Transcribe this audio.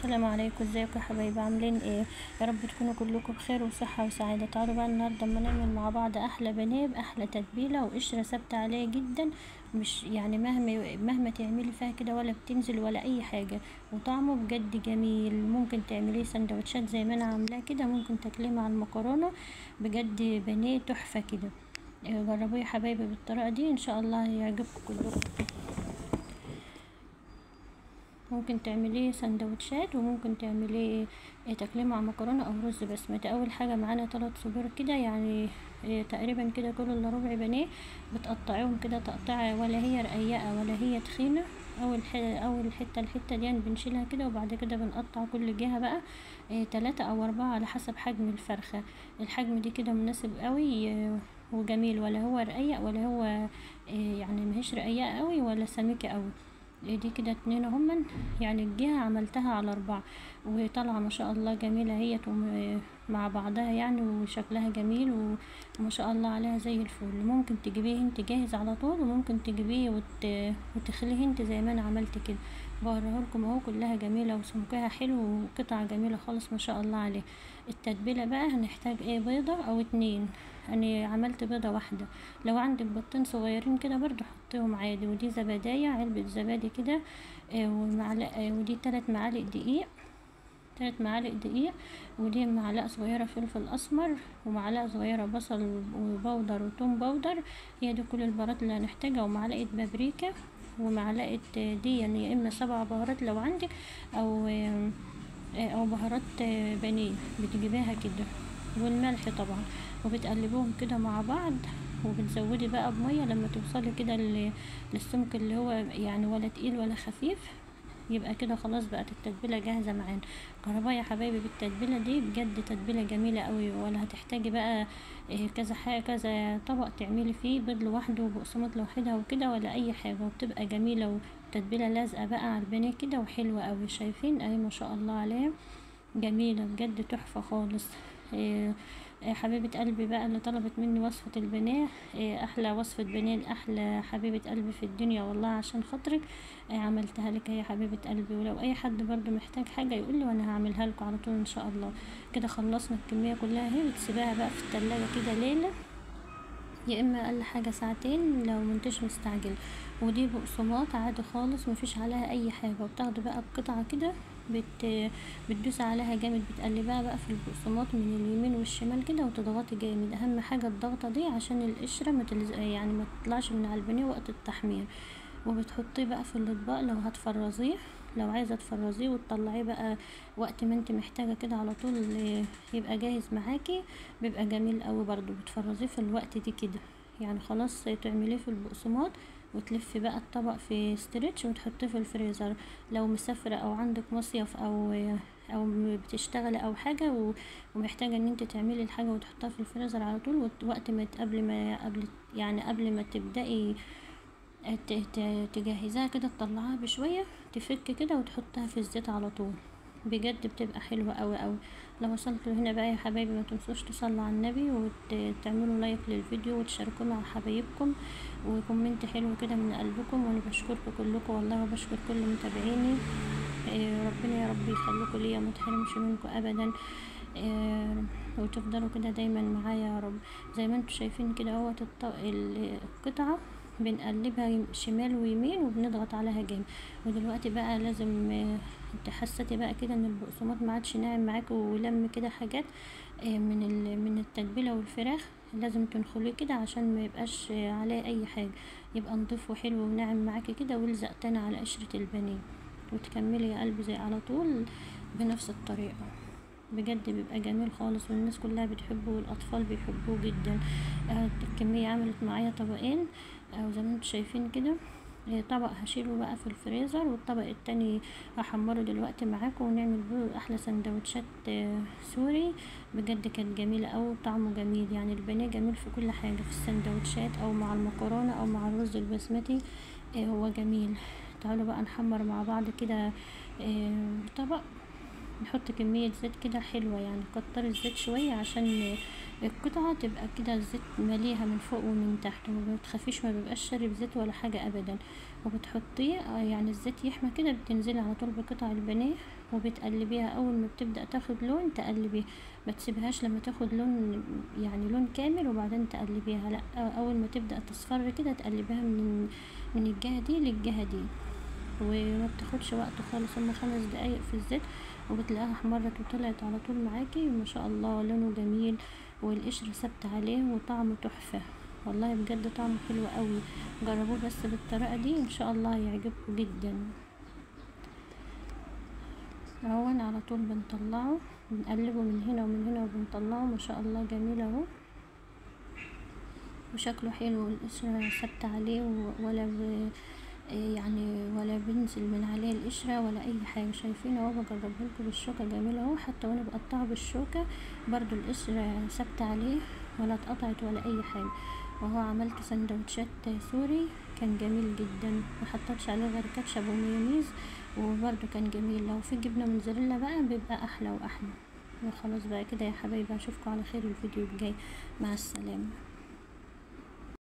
السلام عليكم، ازيكم يا حبايبي؟ عاملين ايه؟ يا رب تكونوا كلكم بخير وصحه وسعاده. تعالوا بقى النهارده اما نعمل مع بعض احلى بانيه باحلى تتبيله وقشره ثابته عليه جدا. مش يعني مهما تعملي فيها كده ولا بتنزل ولا اي حاجه، وطعمه بجد جميل. ممكن تعمليه سندوتشات زي ما انا عاملاه كده، ممكن تاكليه مع المكرونه. بجد بانيه تحفه كده. جربوه يا حبايبي بالطريقه دي، ان شاء الله يعجبكم كلكم. ممكن تعمليه سندوتشات وممكن تعمليه تاكليه مع مكرونه او رز بسمتي. اول حاجه معانا 3 صدور كده، يعني تقريبا كده كل الا ربع بانيه. بتقطعيهم كده تقطيعه، ولا هي رقيقه ولا هي تخينه. اول حته الحته دي بنشيلها كده، وبعد كده بنقطع كل جهه بقى 3 أو 4 على حسب حجم الفرخه. الحجم دي كده مناسب قوي وجميل، ولا هو رقيق ولا هو يعني مهيش رقيقه قوي ولا سميكه قوي. دي كده 2 هما، يعني الجهة عملتها على 4، وطالعة ما شاء الله جميلة هي مع بعضها يعني، وشكلها جميل وما شاء الله عليها زي الفل. ممكن تجيبيه انت جاهز على طول، وممكن تجيبيه وتخليه انت زي ما انا عملت كده. بوريه لكم اهو، كلها جميلة وسمكها حلو وقطعة جميلة خالص ما شاء الله عليه. التتبيلة بقى هنحتاج بيضة او 2. انا عملت بيضة واحدة. لو عندك بيضتين صغيرين كده برضو حطيهم عادي. ودي زبادية، علبة زبادي كده ومعلقة، ودي 3 معالق دقيق. 3 معالق دقيق. ودي معلقة صغيرة فلفل اسمر، ومعلقة صغيرة بصل وبودر وتوم بودر. هي دي كل البهارات اللي هنحتاجها، ومعلقة بابريكا، ومعلقة دي يعني يا اما 7 بهارات لو عندك، او او بهارات بانيه بتجيبيها كده، والملح طبعا. وبتقلبوهم كده مع بعض، وبتزودي بقى بميه لما توصلي كده للسمك اللي هو يعني ولا تقيل ولا خفيف. يبقى كده خلاص بقت التتبيله جاهزه معانا. جربوها يا حبايبي بالتتبيله دي، بجد تتبيله جميله قوي. ولا هتحتاجي بقى كذا حاجه، كذا طبق تعملي فيه بيض لوحده وبقسماط لوحدها وكده، ولا اي حاجه، وبتبقى جميله. وتتبيله لازقه بقى على البانيه كده وحلوه قوي. شايفين اهي ما شاء الله عليها، جميلة بجد تحفة خالص. حبيبة قلبي بقى اللي طلبت مني وصفة البانيه، احلى وصفة بانيه لاحلى حبيبة قلبي في الدنيا والله، عشان خاطرك عملتها لك يا حبيبة قلبي. ولو اي حد برضو محتاج حاجة يقول لي وانا هعملها لكم على طول ان شاء الله. كده خلصنا الكمية كلها اهي، وتسيبها بقى في التلاجة كده ليلة، يا اما اقل حاجه ساعتين لو منتش مستعجل. ودي بقسماط عادي خالص مفيش عليها اي حاجه. وبتاخدي بقى بقطعه كده، بتدوسي عليها جامد، بتقلبها بقى في البقسماط من اليمين والشمال كده، وتضغطي جامد. اهم حاجه الضغطه دي عشان القشره يعني ما تطلعش من على البانيه وقت التحمير. وبتحطيه بقى في الاطباق لو هتفرزيه، لو عايزه تفرزيه وتطلعيه بقى وقت ما انت محتاجه كده على طول يبقى جاهز معاكي. بيبقى جميل قوي برضو. بتفرزيه في الوقت دي كده، يعني خلاص تعمليه في البقسماط، وتلفي بقى الطبق في ستريتش وتحطيه في الفريزر. لو مسافره او عندك مصيف او بتشتغلي او حاجه ومحتاجه ان انت تعملي الحاجه وتحطها في الفريزر على طول، وقت ما قبل ما تبدأي تجهزيها كده، تطلعها بشوية، تفك كده وتحطها في الزيت على طول. بجد بتبقى حلوة قوي قوي. لو وصلتوا هنا بقى يا حبايبي، ما تنسوش تصلوا على النبي وتعملوا لايك للفيديو وتشاركوه مع حبايبكم، وكومنت حلو كده من قلبكم. وانا بشكركم كلكم والله، وبشكر كل متابعيني. ربنا يا رب يخليكم ليا، ما تحرمش منكم ابدا. وتفضلوا كده دايما معايا يا رب. زي ما انتم شايفين كده اهوت القطعة بنقلبها شمال ويمين، وبنضغط عليها جامد. ودلوقتي بقى لازم انت حسيتي بقى كده ان البقسماط ما عادش ناعم معاكي ولم كده حاجات من التتبيله والفراخ، لازم تنخليه كده عشان ما يبقاش عليه اي حاجه، يبقى نضيف وحلو وناعم معاكي كده، ويلزق تاني على قشره البانيه. وتكملي يا قلبي زي على طول بنفس الطريقه. بجد بيبقى جميل خالص، والناس كلها بتحبه والاطفال بيحبوه جدا. الكميه عملت معايا طبقين، او زي ما انتم شايفين كده. طبق هشيله بقى في الفريزر، والطبق التاني هحمره دلوقتي معاكم، ونعمل بيه احلى سندوتشات سوري. بجد كانت جميله اوي، طعمه جميل. يعني البانيه جميل في كل حاجه، في السندوتشات او مع المكرونه او مع الرز البسمتي. هو جميل. تعالوا بقى نحمر مع بعض كده طبق، نحط كمية زيت كده حلوة، يعني كتر الزيت شوية عشان القطعة تبقى كده الزيت مليها من فوق ومن تحت، وما تخافيش ما بيبقاش شارب زيت ولا حاجة ابدا. وبتحطيه يعني الزيت يحمى كده، بتنزلي على طول بقطع البانيه وبتقلبيها. اول ما بتبدأ تاخد لون تقلبيها، ما تسيبهاش لما تاخد لون يعني لون كامل وبعدين تقلبيها، لا، اول ما تبدأ تصفر كده تقلبيها من الجهة دي للجهة دي، وما بتاخدش وقت خالص، هما 5 دقايق في الزيت وبتلاقيها احمرت وطلعت على طول معاكي ما شاء الله، لونه جميل والقشرة ثابتة عليه وطعمه تحفة، والله بجد طعمه حلو قوي. جربوه بس بالطريقة دي ان شاء الله هيعجبكم جدا. اهون على طول بنطلعه، بنقلبه من هنا ومن هنا وبنطلعه، ما شاء الله جميل اهو وشكله حلو والقشرة ثابتة عليه ولا يعني ولا بينزل من عليه القشرة ولا اي حاجة. شايفين اهو بجربهولكوا بالشوكة جميلة اهو، حتى وانا بقطعه بالشوكة برضو القشرة ثابتة عليه ولا اتقطعت ولا اي حاجة. وهو عملت سندوتشات سوري كان جميل جدا، محطتش عليه غير كاتشب ومايونيز وبرضو كان جميل. لو في جبنة موتزاريلا بقى بيبقى احلى واحلى. وخلاص بقى كده يا حبايبي، اشوفكم على خير الفيديو الجاي، مع السلامة.